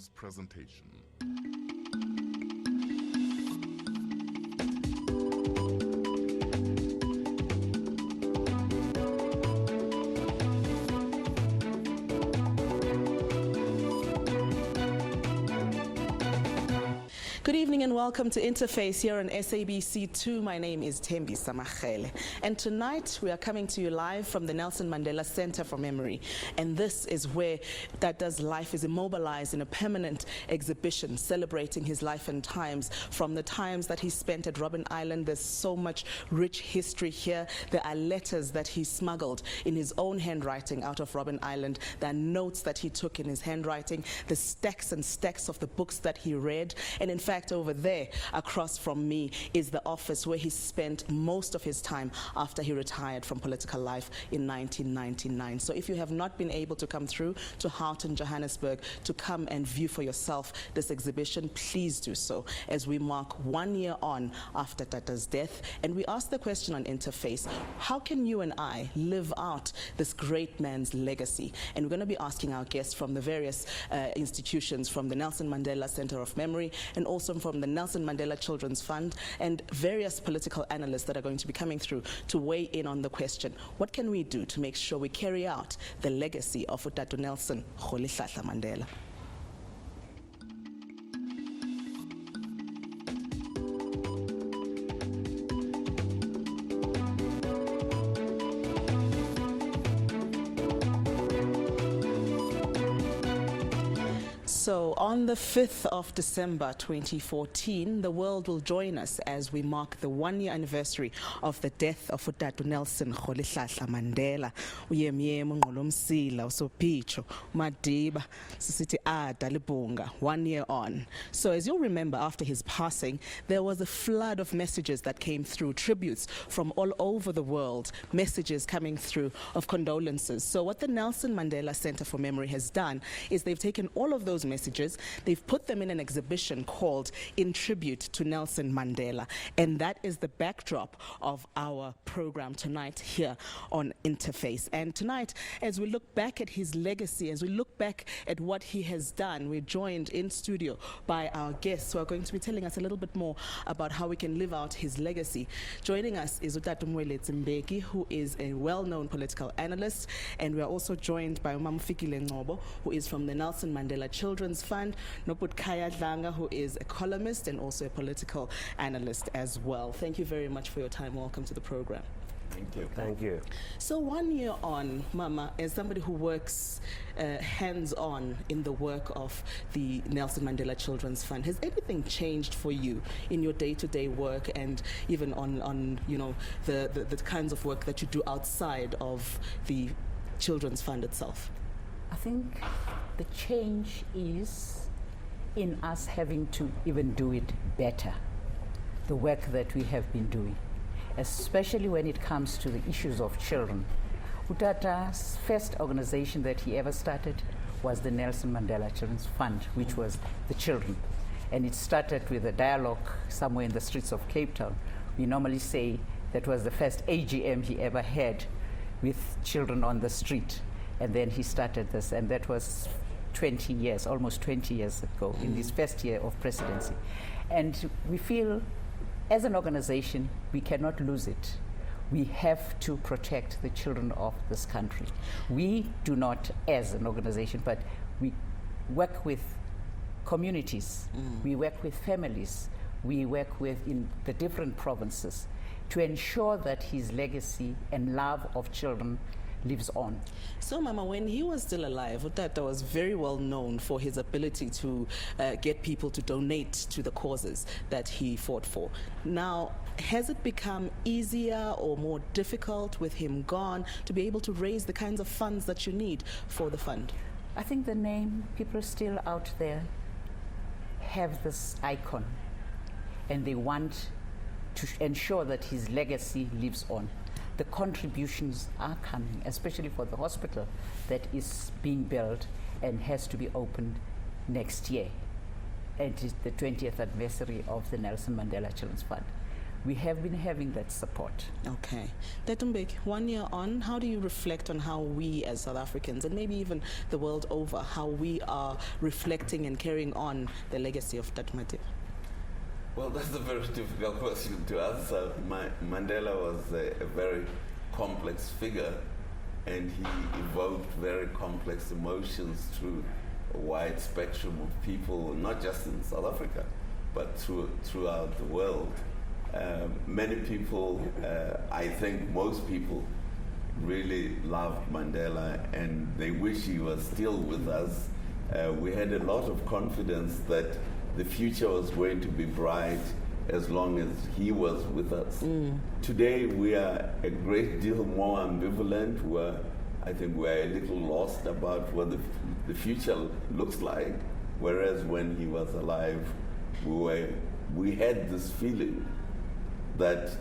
news presentation. Good evening and welcome to Interface here on SABC 2. My name is Thembi Samachele, and tonight we are coming to you live from the Nelson Mandela Center for Memory, and this is where That Does Life is immobilized in a permanent exhibition celebrating his life and times, from the times that he spent at Robben Island. There's so much rich history here. There are letters that he smuggled in his own handwriting out of Robben Island. There are notes that he took in his handwriting, the stacks and stacks of the books that he read, and in fact over there across from me is the office where he spent most of his time after he retired from political life in 1999. So if you have not been able to come through to Houghton, Johannesburg, to come and view for yourself this exhibition, please do so as we mark 1 year on after Tata's death. And we ask the question on Interface, how can you and I live out this great man's legacy? And we're going to be asking our guests from the various institutions, from the Nelson Mandela Center of Memory and also from the Nelson Mandela Children's Fund, and various political analysts that are going to be coming through to weigh in on the question, what can we do to make sure we carry out the legacy of Utata Nelson Rolihlahla Mandela? So on the 5th of December 2014, the world will join us as we mark the 1-year anniversary of the death of Utata Nelson Rolihlahla Mandela. Uyemyemo Ngqolomsila uSophicho Madiba sisithi Ada Libunga, 1 year on. So as you'll remember, after his passing, there was a flood of messages that came through, tributes from all over the world, messages coming through of condolences. So what the Nelson Mandela Center for Memory has done is they've taken all of those messages, they've put them in an exhibition called In Tribute to Nelson Mandela, and that is the backdrop of our program tonight here on Interface. And tonight, as we look back at his legacy, as we look back at what he has done, we're joined in studio by our guests who are going to be telling us a little bit more about how we can live out his legacy. Joining us is Utata Mbeki, who is a well-known political analyst, and we are also joined by Fikile Ngcobo, who is from the Nelson Mandela Children's Fund, Noput Kaya Dlanga, who is a columnist and also a political analyst as well. Thank you very much for your time. Welcome to the program. Thank you. Thank you. So 1 year on, Mama, as somebody who works hands-on in the work of the Nelson Mandela Children's Fund, has anything changed for you in your day-to-day work and even on you know, the kinds of work that you do outside of the Children's Fund itself? I think the change is in us having to even do it better, the work that we have been doing, especially when it comes to the issues of children. Utata's first organization that he ever started was the Nelson Mandela Children's Fund, which was the children. And it started with a dialogue somewhere in the streets of Cape Town. We normally say that was the first AGM he ever had with children on the street. And then he started this, and that was 20 years, almost 20 years ago, in his first year of presidency. And we feel, as an organization, we cannot lose it. We have to protect the children of this country. We do not, as an organization, but we work with communities, we work with families, we work with in the different provinces to ensure that his legacy and love of children lives on. So, Mama, when he was still alive, Utata was very well known for his ability to get people to donate to the causes that he fought for. Now, has it become easier or more difficult with him gone to be able to raise the kinds of funds that you need for the fund? I think the name, people still out there have this icon, and they want to ensure that his legacy lives on. The contributions are coming, especially for the hospital that is being built and has to be opened next year. It is the 20th anniversary of the Nelson Mandela Children's Fund. we have been having that support. Okay. Tetumbek, 1 year on, how do you reflect on how we as South Africans, and maybe even the world over, how we are reflecting and carrying on the legacy of Tatu Madiba? Well, that's a very difficult question to answer. Mandela was a very complex figure, and he evoked very complex emotions through a wide spectrum of people, not just in South Africa, but throughout the world. Many people, I think most people, really loved Mandela, and they wish he was still with us. We had a lot of confidence that the future was going to be bright as long as he was with us. Today we are a great deal more ambivalent. I think we're a little lost about what the future looks like, whereas when he was alive, we had this feeling that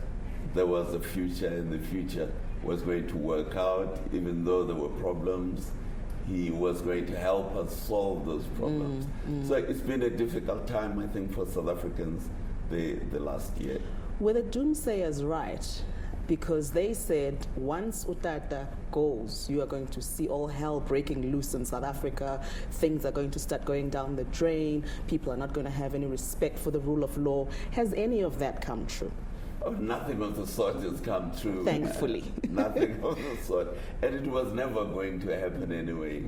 there was a future, and the future was going to work out. Even though there were problems, he was going to help us solve those problems. So it's been a difficult time, I think, for South Africans the last year. Were the doomsayers right? Because they said once Utata goes, you are going to see all hell breaking loose in South Africa. Things are going to start going down the drain. People are not going to have any respect for the rule of law. Has any of that come true? Oh, nothing of the sort has come true. Thankfully. Nothing of the sort. And it was never going to happen anyway.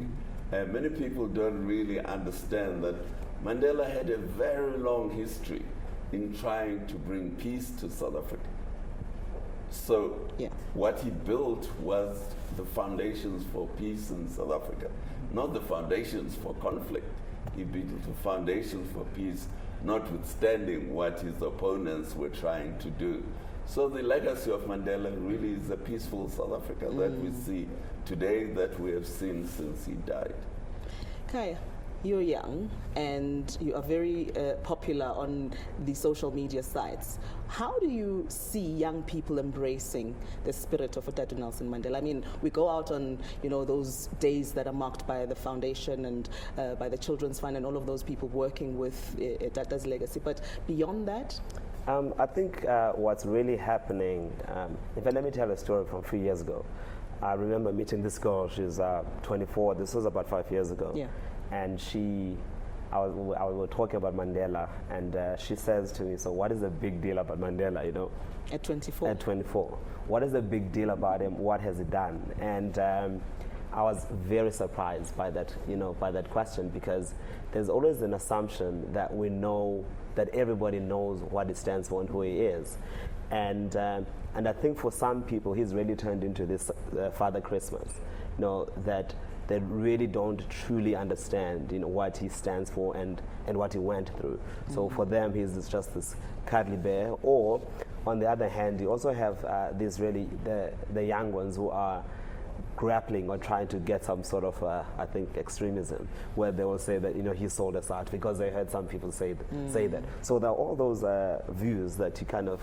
Many people don't really understand that Mandela had a very long history in trying to bring peace to South Africa. So what he built was the foundations for peace in South Africa, not the foundations for conflict. He built the foundations for peace, notwithstanding what his opponents were trying to do. So the legacy of Mandela really is a peaceful South Africa that we see today, that we have seen since he died. Kaya, you're young and you are very popular on the social media sites. How do you see young people embracing the spirit of Tatu Nelson Mandela? I mean, we go out on, those days that are marked by the foundation and by the Children's Fund and all of those people working with Tata's legacy. But beyond that? I think what's really happening, let me tell a story from a few years ago. I remember meeting this girl. She's 24. This was about 5 years ago. Yeah. And I was talking about Mandela, and she says to me, so what is the big deal about Mandela, At 24? At 24. What is the big deal about him? What has he done? And I was very surprised by that, by that question, because there's always an assumption that we know, that everybody knows what he stands for and who he is. And I think for some people, he's really turned into this Father Christmas, that they really don't truly understand, what he stands for and what he went through. So for them, he's just this cuddly bear. Or on the other hand, you also have these really the young ones who are grappling or trying to get some sort of, I think, extremism, where they will say that, he sold us out, because they heard some people say that. So there are all those views that you kind of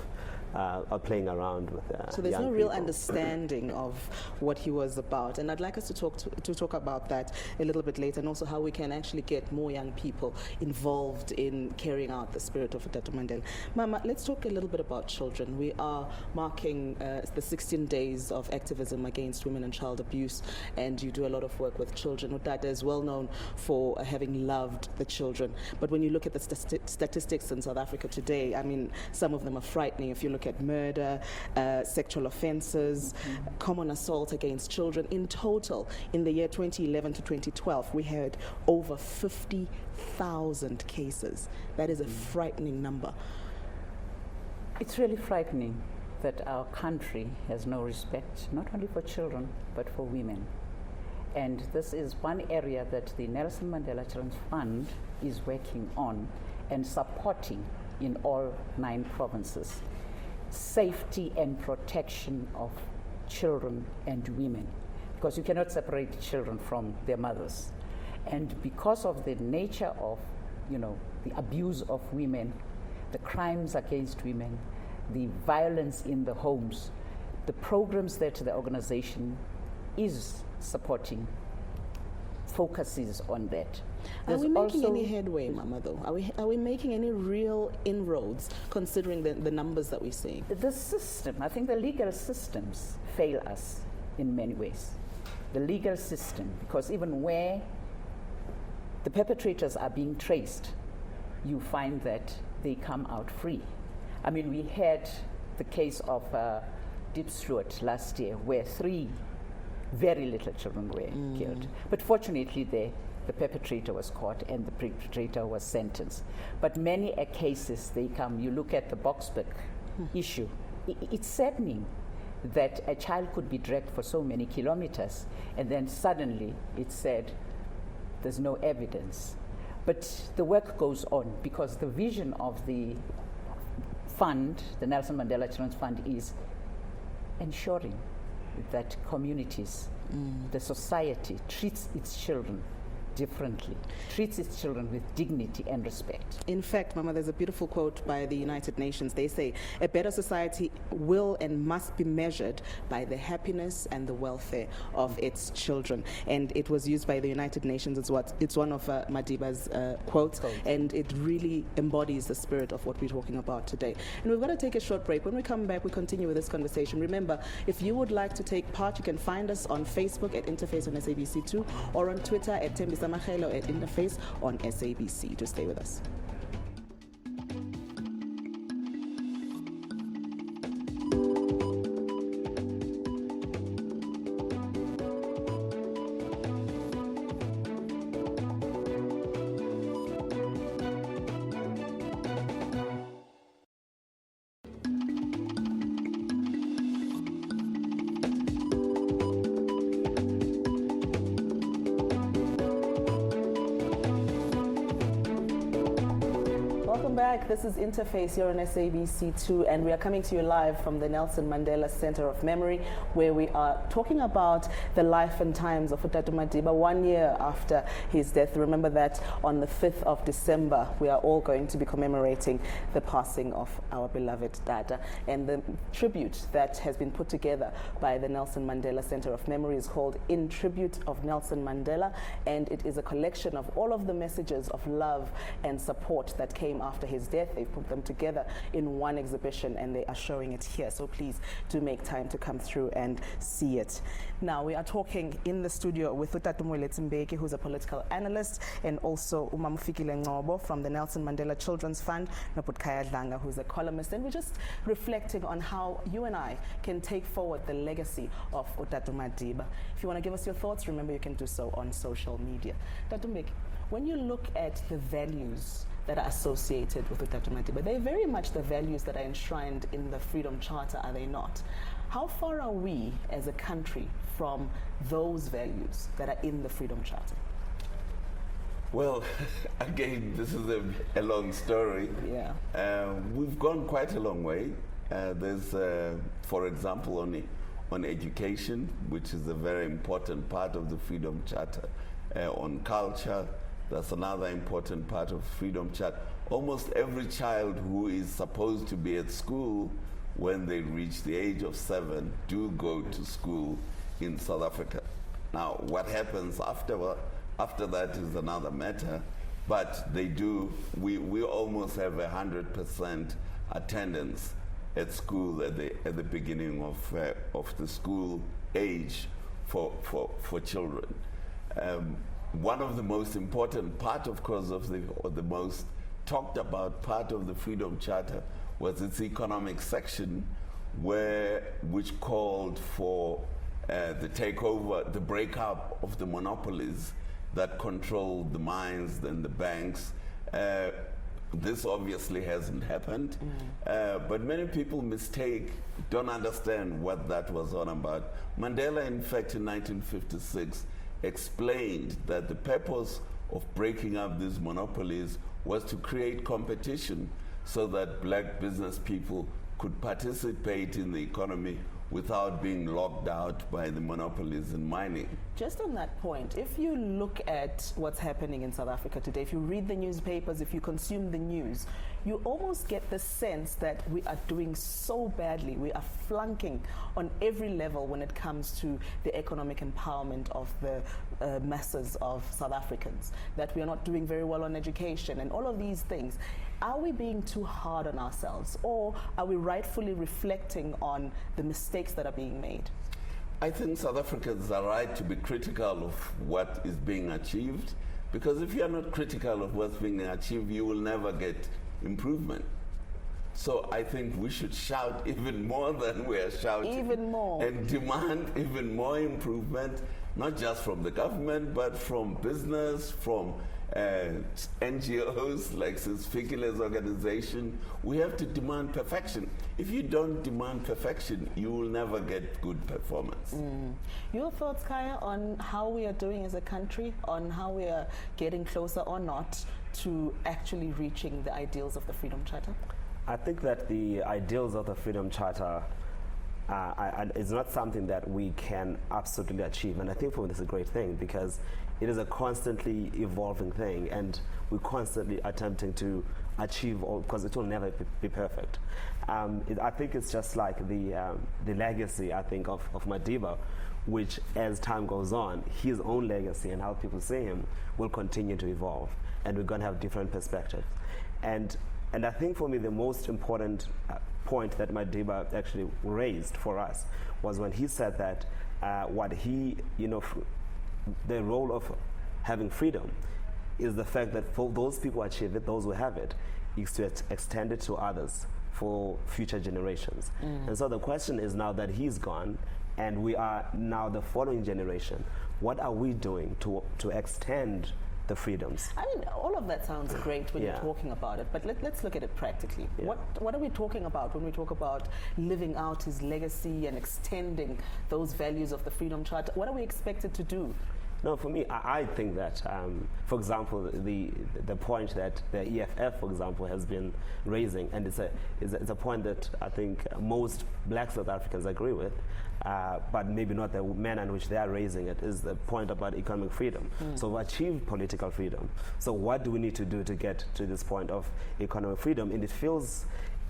are playing around with. So there's young no real people. understanding of what he was about, and I'd like us to talk about that a little bit later, and also how we can actually get more young people involved in carrying out the spirit of Tatu Mandela. Mama, let's talk a little bit about children. We are marking the 16 days of activism against women and child abuse, and you do a lot of work with children. Utata is well known for having loved the children, but when you look at the statistics in South Africa today, I mean, some of them are frightening. If you look at murder, sexual offences, common assault against children, in total, in the year 2011 to 2012, we had over 50,000 cases. That is a frightening number. It's really frightening that our country has no respect, not only for children, but for women. And this is one area that the Nelson Mandela Children's Fund is working on and supporting in all 9 provinces. Safety and protection of children and women, because you cannot separate children from their mothers. And because of the nature of, the abuse of women, the crimes against women, the violence in the homes, the programs that the organization is supporting focuses on that. Are There's we making also- any headway, Mama, though? Are we making any real inroads, considering the numbers that we're seeing? The system, I think the legal systems fail us in many ways. The legal system, because even where the perpetrators are being traced, you find that they come out free. I mean, we had the case of Deep Stewart last year, where 3 very little children were killed. But fortunately, the perpetrator was caught and the perpetrator was sentenced. But many cases, they come, you look at the Boksburg issue, it's saddening that a child could be dragged for so many kilometers and then suddenly it's said there's no evidence. But the work goes on because the vision of the fund, the Nelson Mandela Children's Fund, is ensuring that communities, the society treats its children differently, treats its children with dignity and respect. In fact, Mama, there's a beautiful quote by the United Nations. They say, a better society will and must be measured by the happiness and the welfare of its children. And it was used by the United Nations. It's one of Madiba's quotes, and it really embodies the spirit of what we're talking about today. And we've got to take a short break. When we come back, we continue with this conversation. Remember, if you would like to take part, you can find us on Facebook at Interface on SABC2 or on Twitter at Tembisa Mahelo at Interface on SABC. To stay with us. Welcome back. This is Interface here on SABC2, and we are coming to you live from the Nelson Mandela Center of Memory, where we are talking about the life and times of Utatu Madiba 1 year after his death. Remember that on the 5th of December, we are all going to be commemorating the passing of our beloved Dada. And the tribute that has been put together by the Nelson Mandela Center of Memory is called In Tribute of Nelson Mandela, and it is a collection of all of the messages of love and support that came after his death. They've put them together in one exhibition and they are showing it here. So please do make time to come through and see it. Now we are talking in the studio with Utatu Mbeki, who's a political analyst, and also Umamufikile Ngobo from the Nelson Mandela Children's Fund, Noputkaya Dlanga, who's a columnist. And we're just reflecting on how you and I can take forward the legacy of Utatu Madiba. If you want to give us your thoughts, remember you can do so on social media. Utatu Mbeki, when you look at the values that are associated with Utatu Madiba, they're very much the values that are enshrined in the Freedom Charter, are they not? How far are we as a country from those values that are in the Freedom Charter? Well, again, this is a long story. Yeah. We've gone quite a long way. There's, for example, on education, which is a very important part of the Freedom Charter. On culture, that's another important part of Freedom Charter. Almost every child who is supposed to be at school when they reach the age of 7 do go to school in South Africa. Now, what happens after that is another matter, but they do. We almost have 100% attendance at school at the beginning of the school age for children. One of the most important part, of course, or the most talked about part of the Freedom Charter was its economic section, which called for the takeover, the breakup of the monopolies that controlled the mines and the banks. This obviously hasn't happened, but many people don't understand what that was all about. Mandela, in fact, in 1956, explained that the purpose of breaking up these monopolies was to create competition so that black business people could participate in the economy without being locked out by the monopolies in mining. Just on that point, if you look at what's happening in South Africa today, if you read the newspapers, if you consume the news, you almost get the sense that we are doing so badly. We are flunking on every level when it comes to the economic empowerment of the masses of South Africans, that we are not doing very well on education and all of these things. Are we being too hard on ourselves, or are we rightfully reflecting on the mistakes that are being made? I think South Africans are right to be critical of what is being achieved, because if you are not critical of what's being achieved, you will never get improvement. So I think we should shout even more than we are shouting. Even more. And demand even more improvement, not just from the government, but from business, from NGOs like Fikile's organization. We have to demand perfection. If you don't demand perfection, you will never get good performance. Your thoughts, Kaya, on how we are doing as a country, on how we are getting closer or not to actually reaching the ideals of the Freedom Charter? I think that the ideals of the Freedom Charter is not something that we can absolutely achieve. And I think for me this is a great thing, because it is a constantly evolving thing, and we're constantly attempting to achieve all, because it will never be perfect. I think it's just like the legacy, I think, of Madiba, which as time goes on, his own legacy and how people see him will continue to evolve, and we're going to have different perspectives. And I think for me the most important point that Madiba actually raised for us was when he said that the role of having freedom is the fact that for those people who achieve it, those who have it, is to extend it to others for future generations. And so the question is, now that he's gone and we are now the following generation, what are we doing to extend the freedoms? I mean, all of that sounds great when you're talking about it, but let's look at it practically. Yeah. What are we talking about when we talk about living out his legacy and extending those values of the Freedom Charter? What are we expected to do? No, for me, I think that, for example, the point that the EFF, for example, has been raising, and it's a point that I think most black South Africans agree with, but maybe not the manner in which they are raising it, is the point about economic freedom. So we've achieved political freedom. So what do we need to do to get to this point of economic freedom? And it feels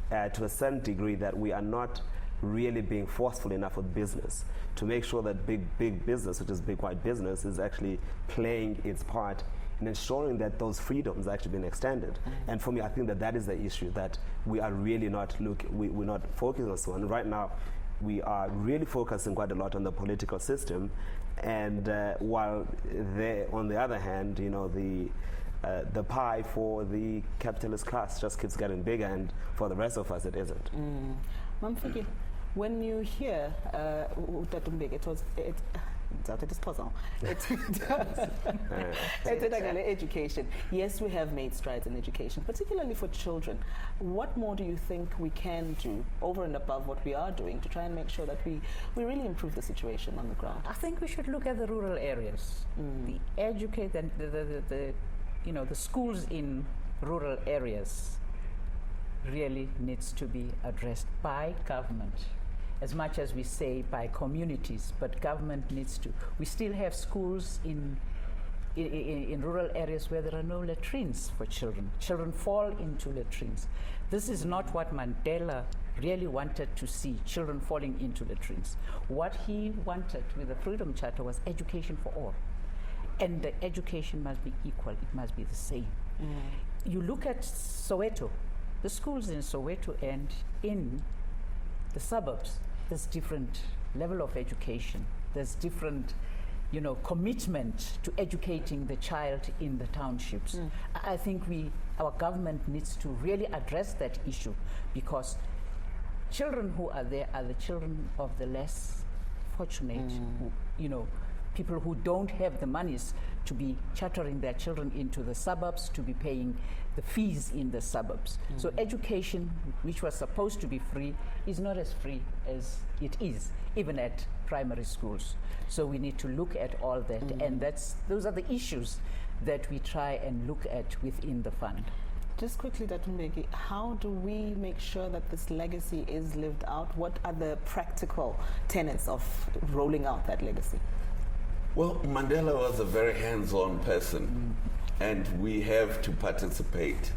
to a certain degree that we are not really being forceful enough with business to make sure that big business, which is big white business, is actually playing its part in ensuring that those freedoms are actually being extended. And for me, I think that is the issue that we are really not we're not focusing on. Right now, we are really focusing quite a lot on the political system, and while on the other hand, the pie for the capitalist class just keeps getting bigger, and for the rest of us, it isn't. Mamfiki, when you hear education, yes, we have made strides in education, particularly for children. What more do you think we can do over and above what we are doing to try and make sure that we really improve the situation on the ground? I think we should look at the rural areas, the schools in rural areas really needs to be addressed by government, as much as we say by communities, but government needs to. We still have schools in rural areas where there are no latrines for children. Children fall into latrines. This is not what Mandela really wanted to see, children falling into latrines. What he wanted with the Freedom Charter was education for all. And the education must be equal, it must be the same. You look at Soweto, the schools in Soweto and in the suburbs, there's different level of education. There's different, commitment to educating the child in the townships. I think our government needs to really address that issue, because children who are there are the children of the less fortunate, people who don't have the monies to be chartering their children into the suburbs, to be paying the fees in the suburbs. So education, which was supposed to be free, is not as free as it is, even at primary schools. So we need to look at all that, and those are the issues that we try and look at within the fund. Just quickly, Dr. Mbeki, how do we make sure that this legacy is lived out? What are the practical tenets of rolling out that legacy? Well, Mandela was a very hands-on person, and we have to participate.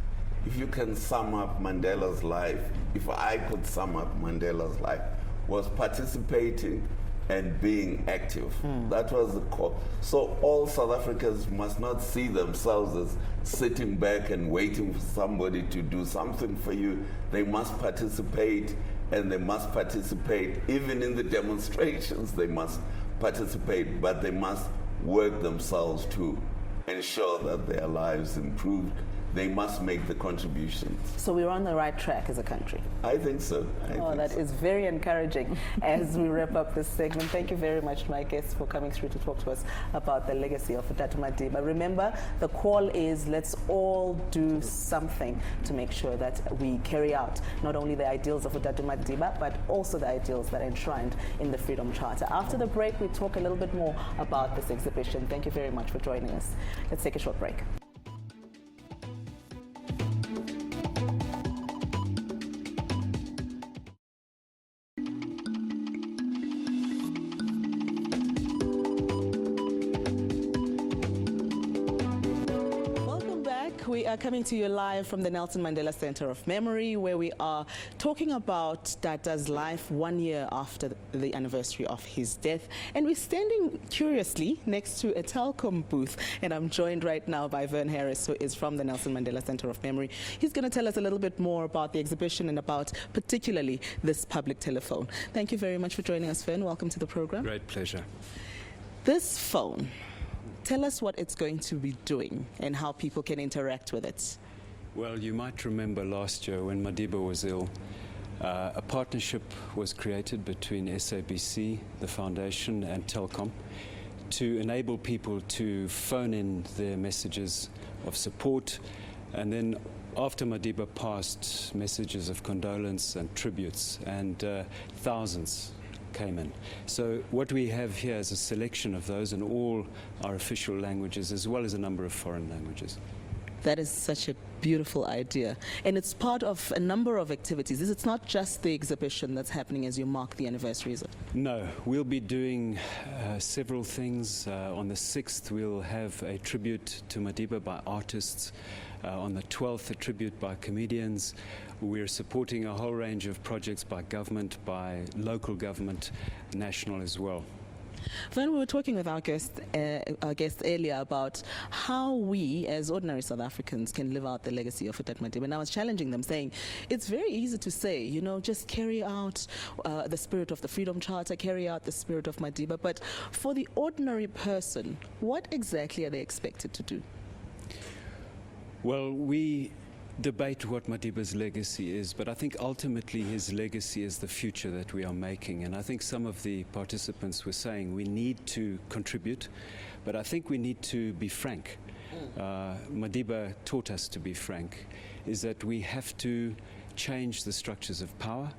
If you can sum up Mandela's life, if I could sum up Mandela's life, was participating and being active. That was the core. So all South Africans must not see themselves as sitting back and waiting for somebody to do something for you. They must participate, and they must participate even in the demonstrations. They must participate, but they must work themselves to ensure that their lives improve. They must make the contributions. So we're on the right track as a country. I think so. That is very encouraging as we wrap up this segment. Thank you very much to my guests for coming through to talk to us about the legacy of Dr. Madiba. Remember, the call is let's all do something to make sure that we carry out not only the ideals of Dr. Madiba, but also the ideals that are enshrined in the Freedom Charter. After the break, we talk a little bit more about this exhibition. Thank you very much for joining us. Let's take a short break. We are coming to you live from the Nelson Mandela Center of Memory, where we are talking about Tata's life 1 year after the anniversary of his death. And we're standing curiously next to a telecom booth, and I'm joined right now by Vern Harris, who is from the Nelson Mandela Center of Memory. He's going to tell us a little bit more about the exhibition and about particularly this public telephone. Thank you very much for joining us, Vern. Welcome to the program. Great pleasure. This phone, tell us what it's going to be doing and how people can interact with it. Well, you might remember last year when Madiba was ill, a partnership was created between SABC, the foundation, and Telkom to enable people to phone in their messages of support, and then after Madiba passed, messages of condolence and tributes, and thousands came in. So what we have here is a selection of those in all our official languages, as well as a number of foreign languages. That is such a beautiful idea. And it's part of a number of activities. It's not just the exhibition that's happening as you mark the anniversary, is it? No, we'll be doing several things. On the 6th, we'll have a tribute to Madiba by artists. On the 12th, a tribute by comedians. We're supporting a whole range of projects by government, by local government, national as well. When we were talking with our guest earlier about how we, as ordinary South Africans, can live out the legacy of Dr. Madiba, and I was challenging them, saying it's very easy to say, you know, just carry out the spirit of the Freedom Charter, carry out the spirit of Madiba, but for the ordinary person, what exactly are they expected to do? Well, we debate what Madiba's legacy is, but I think ultimately his legacy is the future that we are making. And I think some of the participants were saying we need to contribute, but I think we need to be frank. Madiba taught us to be frank, is that we have to change the structures of power.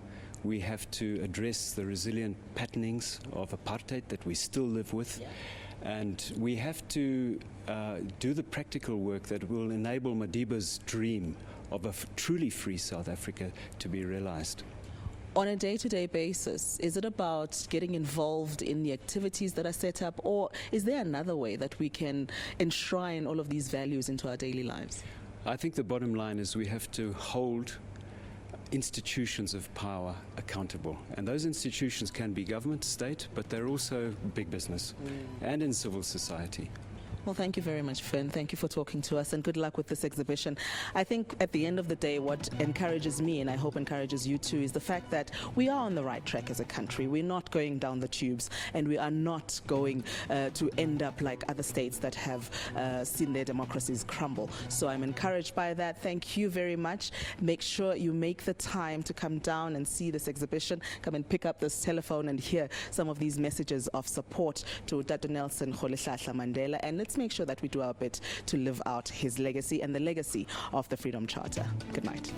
We have to address the resilient patternings of apartheid that we still live with. Yeah. And we have to do the practical work that will enable Madiba's dream of a truly free South Africa to be realized. On a day-to-day basis, is it about getting involved in the activities that are set up, or is there another way that we can enshrine all of these values into our daily lives? I think the bottom line is we have to hold institutions of power accountable. And those institutions can be government, state, but they're also big business and in civil society. Well, thank you very much, Finn. Thank you for talking to us, and good luck with this exhibition. I think at the end of the day, what encourages me, and I hope encourages you too, is the fact that we are on the right track as a country. We're not going down the tubes, and we are not going to end up like other states that have seen their democracies crumble. So I'm encouraged by that. Thank you very much. Make sure you make the time to come down and see this exhibition. Come and pick up this telephone and hear some of these messages of support to Dr. Nelson Mandela. And let's make sure that we do our bit to live out his legacy and the legacy of the Freedom Charter. Good night.